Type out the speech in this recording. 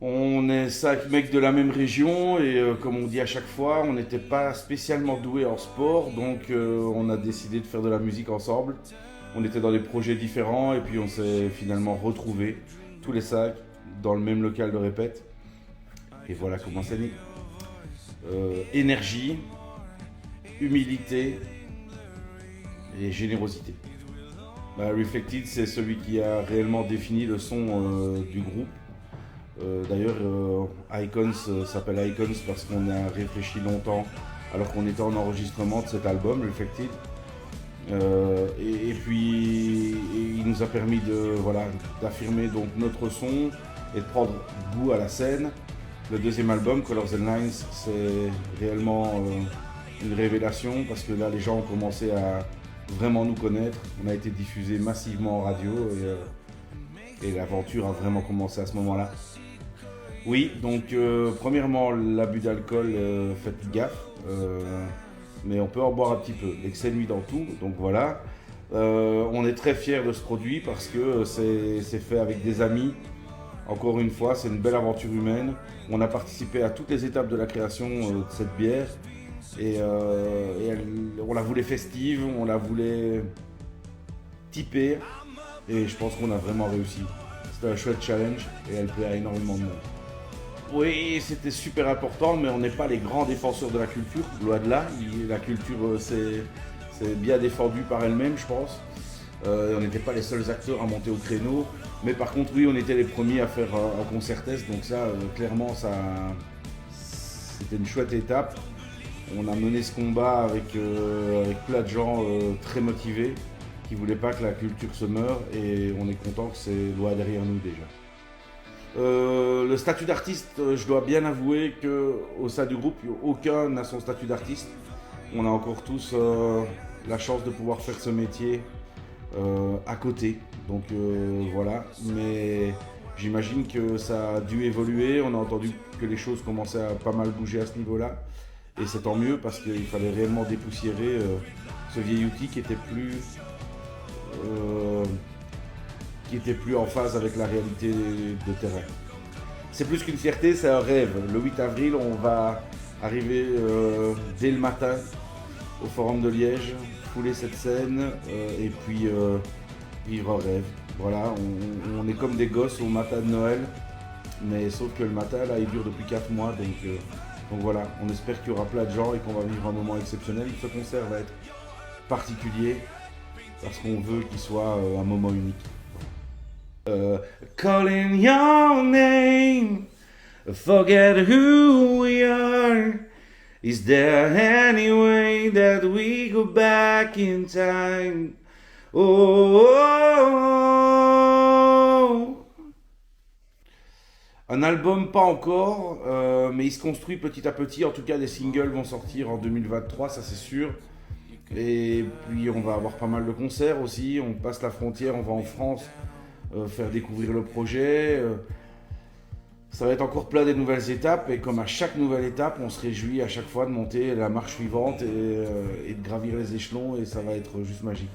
On est 5 mecs de la même région et comme on dit à chaque fois, on n'était pas spécialement doués en sport, donc on a décidé de faire de la musique ensemble. On était dans des projets différents et puis on s'est finalement retrouvés, tous les 5, dans le même local de répète. Et voilà comment ça dit. Énergie, humilité et générosité. Reflected, c'est celui qui a réellement défini le son du groupe. D'ailleurs, Icons s'appelle Icons parce qu'on a réfléchi longtemps alors qu'on était en enregistrement de cet album, Reflected. Et puis, il nous a permis d'affirmer donc notre son et de prendre goût à la scène. Le deuxième album, Colors and Lines, c'est réellement une révélation parce que là, les gens ont commencé à vraiment nous connaître. On a été diffusé massivement en radio et l'aventure a vraiment commencé à ce moment-là. Oui, donc premièrement, l'abus d'alcool, faites gaffe, mais on peut en boire un petit peu. L'excès nuit dans tout, donc voilà. On est très fiers de ce produit parce que c'est fait avec des amis. Encore une fois, c'est une belle aventure humaine. On a participé à toutes les étapes de la création de cette bière et on la voulait festive, on la voulait typée et je pense qu'on a vraiment réussi. C'était un chouette challenge et elle plaît à énormément de monde. Oui, c'était super important, mais on n'est pas les grands défenseurs de la culture, loin de là. La culture, c'est bien défendu par elle-même, je pense. On n'était pas les seuls acteurs à monter au créneau. Mais par contre, oui, on était les premiers à faire un concert test. Donc ça, clairement, c'était une chouette étape. On a mené ce combat avec plein de gens très motivés qui ne voulaient pas que la culture se meure. Et on est content que c'est loin derrière nous déjà. Le statut d'artiste, je dois bien avouer qu'au sein du groupe, aucun n'a son statut d'artiste. On a encore tous la chance de pouvoir faire ce métier à côté. Donc voilà, mais j'imagine que ça a dû évoluer. On a entendu que les choses commençaient à pas mal bouger à ce niveau-là. Et c'est tant mieux parce qu'il fallait réellement dépoussiérer ce vieil outil euh, qui était plus en phase avec la réalité de terrain. C'est plus qu'une fierté, c'est un rêve. Le 8 avril, on va arriver dès le matin au Forum de Liège, fouler cette scène et puis vivre un rêve. Voilà, on est comme des gosses au matin de Noël, mais sauf que le matin, là, il dure depuis 4 mois, donc voilà, on espère qu'il y aura plein de gens et qu'on va vivre un moment exceptionnel. Ce concert va être particulier parce qu'on veut qu'il soit un moment unique. Calling your name, forget who we are. Is there any way that we go back in time? Oh, oh, oh. Un album pas encore, mais il se construit petit à petit. En tout cas, des singles vont sortir en 2023, ça c'est sûr. Et puis on va avoir pas mal de concerts aussi. On passe la frontière, on va en France faire découvrir le projet. Ça va être encore plein des nouvelles étapes et comme à chaque nouvelle étape, on se réjouit à chaque fois de monter la marche suivante et de gravir les échelons et ça va être juste magique.